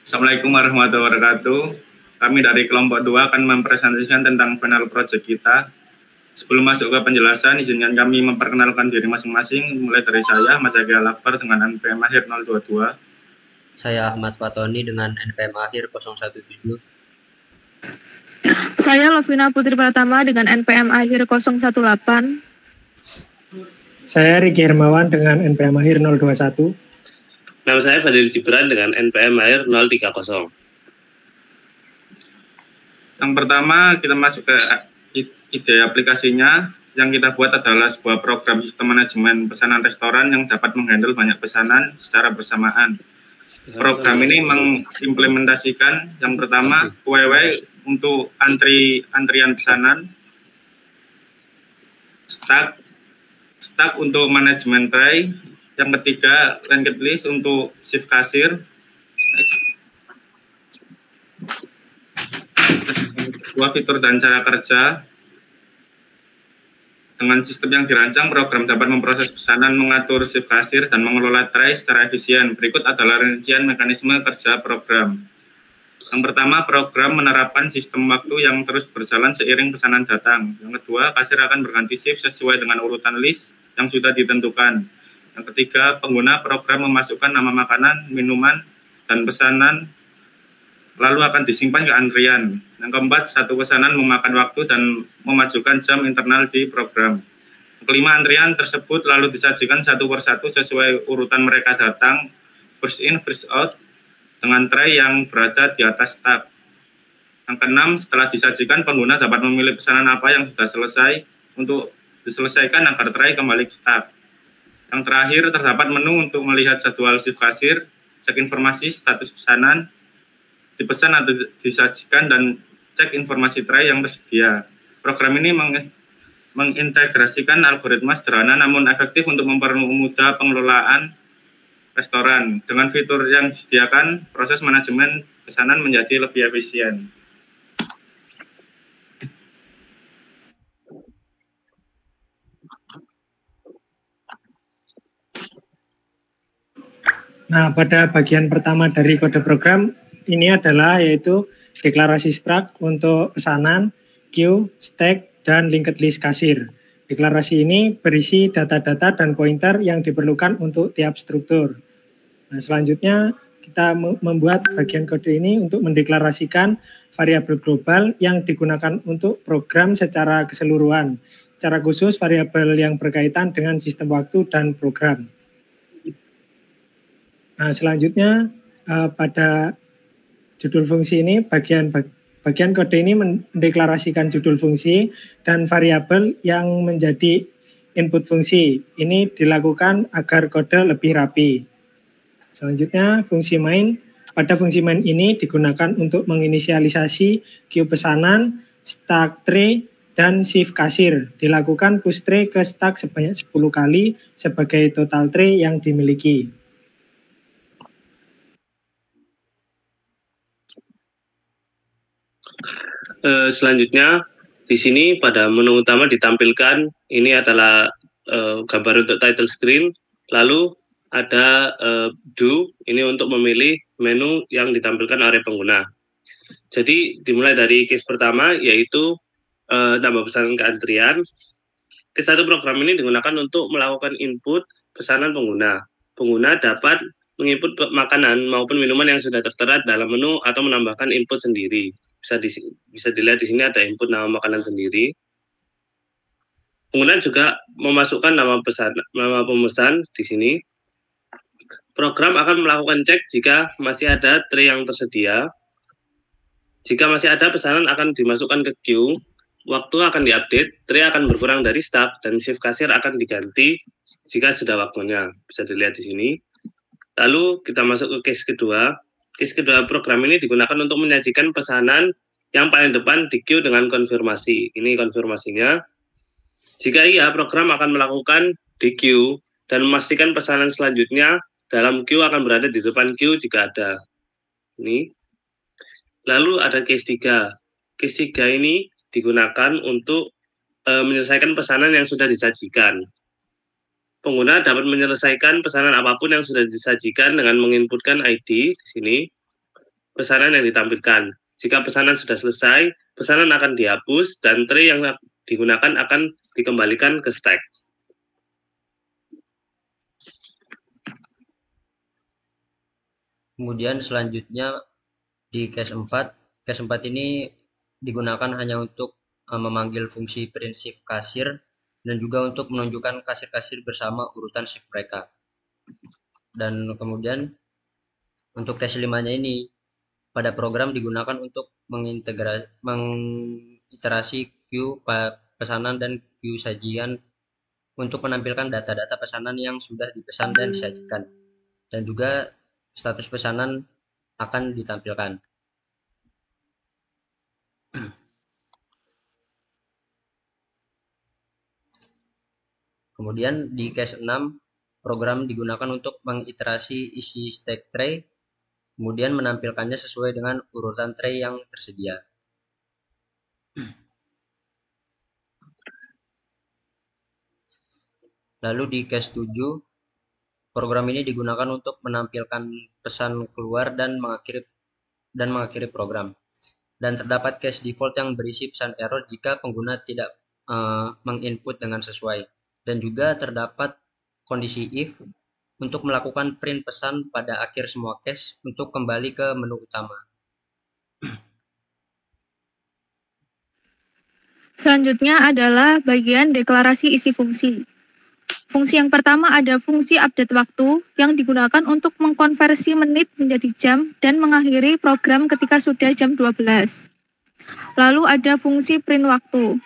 Assalamualaikum warahmatullahi wabarakatuh. Kami dari kelompok 2 akan mempresentasikan tentang final project kita. Sebelum masuk ke penjelasan, izinkan kami memperkenalkan diri masing-masing, mulai dari saya, Ahmad Zaki Al-Akbar dengan NPM akhir 022. Saya Ahmad Fatoni dengan NPM akhir 017. Saya Lovina Putri Pratama dengan NPM akhir 018. Saya Riki Hermawan dengan NPM akhir 021. Nama saya Fadil Gibran dengan NPM akhir 030. Yang pertama, kita masuk ke ide aplikasinya. Yang kita buat adalah sebuah program sistem manajemen pesanan restoran yang dapat menghandle banyak pesanan secara bersamaan. Program ini mengimplementasikan yang pertama UWW untuk antrian pesanan, stack untuk manajemen tray, yang ketiga linked list untuk shift kasir, dua fitur dan cara kerja. Dengan sistem yang dirancang, program dapat memproses pesanan, mengatur shift kasir, dan mengelola tray secara efisien. Berikut adalah rincian mekanisme kerja program. Yang pertama, program menerapkan sistem waktu yang terus berjalan seiring pesanan datang. Yang kedua, kasir akan berganti shift sesuai dengan urutan list yang sudah ditentukan. Yang ketiga, pengguna program memasukkan nama makanan, minuman, dan pesanan, lalu akan disimpan ke antrian. Yang keempat, satu pesanan memakan waktu dan memajukan jam internal di program. Yang kelima, antrian tersebut lalu disajikan satu persatu sesuai urutan mereka datang, first in, first out, dengan tray yang berada di atas tab. Yang keenam, setelah disajikan, pengguna dapat memilih pesanan apa yang sudah selesai untuk diselesaikan agar tray kembali ke tab. Yang terakhir, terdapat menu untuk melihat jadwal shift kasir, cek informasi status pesanan, dipesan atau disajikan, dan cek informasi tray yang tersedia. Program ini mengintegrasikan algoritma sederhana namun efektif untuk mempermudah pengelolaan restoran. Dengan fitur yang disediakan, proses manajemen pesanan menjadi lebih efisien. Nah, pada bagian pertama dari kode program ini adalah yaitu deklarasi struct untuk pesanan, queue, stack, dan linked list kasir. Deklarasi ini berisi data-data dan pointer yang diperlukan untuk tiap struktur. Nah, selanjutnya kita membuat bagian kode ini untuk mendeklarasikan variabel global yang digunakan untuk program secara keseluruhan. Secara khusus variabel yang berkaitan dengan sistem waktu dan program. Nah, selanjutnya pada judul fungsi ini, bagian kode ini mendeklarasikan judul fungsi dan variabel yang menjadi input fungsi. Ini dilakukan agar kode lebih rapi. Selanjutnya, fungsi main. Pada fungsi main ini digunakan untuk menginisialisasi queue pesanan, stack tray, dan shift kasir. Dilakukan push tray ke stack sebanyak 10 kali sebagai total tray yang dimiliki. Selanjutnya, di sini pada menu utama ditampilkan, ini adalah gambar untuk title screen, lalu ada do, ini untuk memilih menu yang ditampilkan oleh pengguna. Jadi dimulai dari case pertama, yaitu tambah pesanan ke antrian. Case satu program ini digunakan untuk melakukan input pesanan pengguna. Pengguna dapat menginput makanan maupun minuman yang sudah tertera dalam menu atau menambahkan input sendiri. Bisa dilihat di sini ada input nama makanan sendiri. Pengguna juga memasukkan nama pemesan di sini. Program akan melakukan cek jika masih ada tray yang tersedia. Jika masih ada, pesanan akan dimasukkan ke queue. Waktu akan diupdate, tray akan berkurang dari stack, dan shift kasir akan diganti jika sudah waktunya. Bisa dilihat di sini. Lalu kita masuk ke case kedua. Case kedua program ini digunakan untuk menyajikan pesanan yang paling depan di queue dengan konfirmasi. Ini konfirmasinya. Jika iya, program akan melakukan di queue dan memastikan pesanan selanjutnya dalam queue akan berada di depan queue jika ada. Ini. Lalu ada case 3. Case 3 ini digunakan untuk menyelesaikan pesanan yang sudah disajikan. Pengguna dapat menyelesaikan pesanan apapun yang sudah disajikan dengan menginputkan ID di sini. pesanan yang ditampilkan. Jika pesanan sudah selesai, pesanan akan dihapus dan tray yang digunakan akan dikembalikan ke stack. Kemudian selanjutnya di case 4 ini digunakan hanya untuk memanggil fungsi print shift kasir dan juga untuk menunjukkan kasir-kasir bersama urutan shift mereka. Dan kemudian untuk case 5-nya ini pada program digunakan untuk mengiterasi queue pesanan dan queue sajian untuk menampilkan data-data pesanan yang sudah dipesan dan disajikan. Dan juga status pesanan akan ditampilkan. Kemudian di case 6, program digunakan untuk mengiterasi isi stack tray, kemudian menampilkannya sesuai dengan urutan tray yang tersedia. Lalu di case 7, program ini digunakan untuk menampilkan pesan keluar dan mengakhiri program. Dan terdapat case default yang berisi pesan error jika pengguna tidak menginput dengan sesuai. Dan juga terdapat kondisi if untuk melakukan print pesan pada akhir semua case untuk kembali ke menu utama. Selanjutnya adalah bagian deklarasi isi fungsi. Fungsi yang pertama ada fungsi update waktu yang digunakan untuk mengkonversi menit menjadi jam dan mengakhiri program ketika sudah jam 12. Lalu ada fungsi print waktu.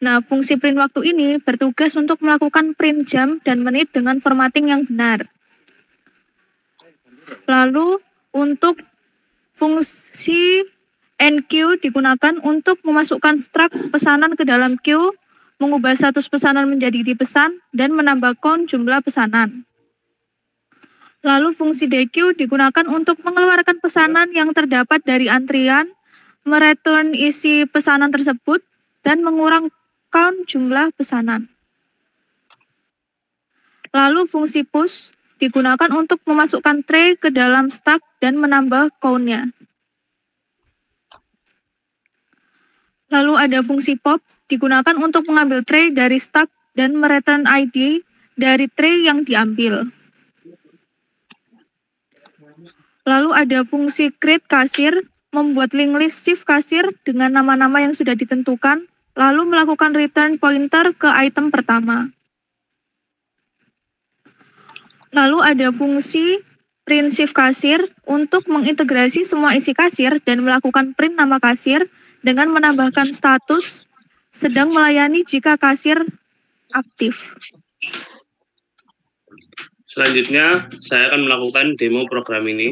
Nah, fungsi print waktu ini bertugas untuk melakukan print jam dan menit dengan formatting yang benar. Lalu untuk fungsi enqueue digunakan untuk memasukkan struct pesanan ke dalam queue, mengubah status pesanan menjadi dipesan, dan menambah count jumlah pesanan. Lalu fungsi dequeue digunakan untuk mengeluarkan pesanan yang terdapat dari antrian, mereturn isi pesanan tersebut, dan mengurang count jumlah pesanan. Lalu fungsi push digunakan untuk memasukkan tray ke dalam stack dan menambah count-nya. Lalu ada fungsi pop, digunakan untuk mengambil tray dari stack dan mereturn ID dari tray yang diambil. Lalu ada fungsi create kasir, membuat link list shift kasir dengan nama-nama yang sudah ditentukan, lalu melakukan return pointer ke item pertama. Lalu ada fungsi print shift kasir untuk mengintegrasi semua isi kasir dan melakukan print nama kasir dengan menambahkan status sedang melayani jika kasir aktif. Selanjutnya, saya akan melakukan demo program ini.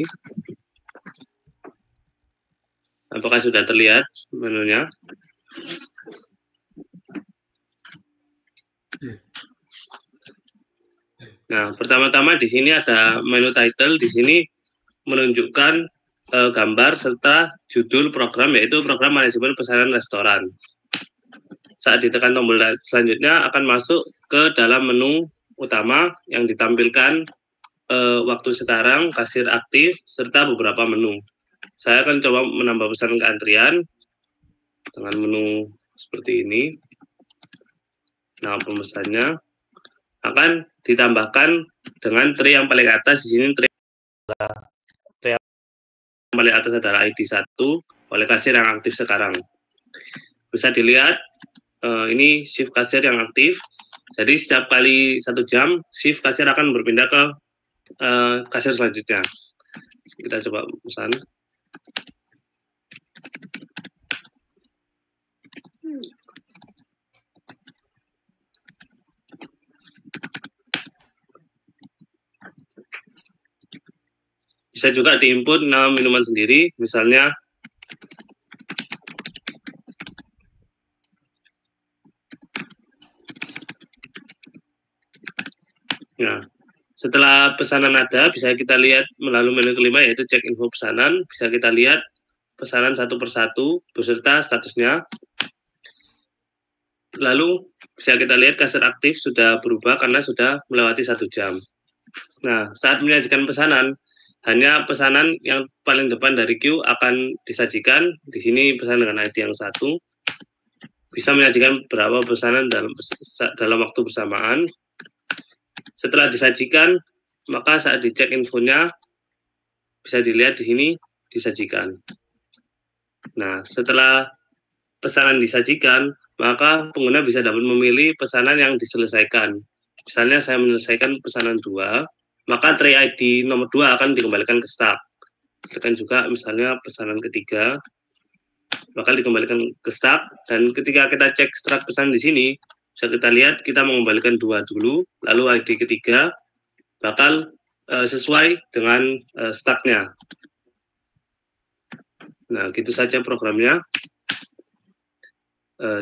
Apakah sudah terlihat menunya? Nah, pertama-tama di sini ada menu title. Di sini menunjukkan gambar serta judul program, yaitu program manajemen pesanan restoran. Saat ditekan tombol selanjutnya akan masuk ke dalam menu utama yang ditampilkan waktu sekarang, kasir aktif, serta beberapa menu. Saya akan coba menambah pesan ke antrian dengan menu seperti ini. Nah, pemesannya akan ditambahkan dengan tray yang paling atas. Di sini tray yang paling atas adalah ID 1 oleh kasir yang aktif sekarang. Bisa dilihat ini shift kasir yang aktif. Jadi setiap kali 1 jam shift kasir akan berpindah ke kasir selanjutnya. Kita coba pesan. Bisa juga diinput nama minuman sendiri, misalnya nah, setelah pesanan ada, bisa kita lihat melalui menu kelima, yaitu cek info pesanan. Bisa kita lihat pesanan satu persatu beserta statusnya. Lalu bisa kita lihat kasir aktif sudah berubah karena sudah melewati 1 jam. Nah, saat menyajikan pesanan, hanya pesanan yang paling depan dari queue akan disajikan. Di sini pesanan dengan ID yang 1 bisa menyajikan berapa pesanan dalam waktu bersamaan. Setelah disajikan, maka saat dicek infonya bisa dilihat di sini disajikan. Nah, setelah pesanan disajikan, maka pengguna bisa dapat memilih pesanan yang diselesaikan. Misalnya saya menyelesaikan pesanan 2, maka tray ID nomor 2 akan dikembalikan ke stack. Sedangkan juga misalnya pesanan ketiga bakal dikembalikan ke stack, dan ketika kita cek strat pesanan di sini, bisa kita lihat kita mengembalikan 2 dulu, lalu ID ketiga bakal sesuai dengan stacknya. Nah, gitu saja programnya.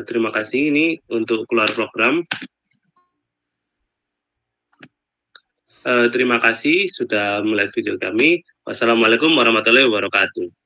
Terima kasih, ini untuk keluar program. Terima kasih sudah melihat video kami. Wassalamualaikum warahmatullahi wabarakatuh.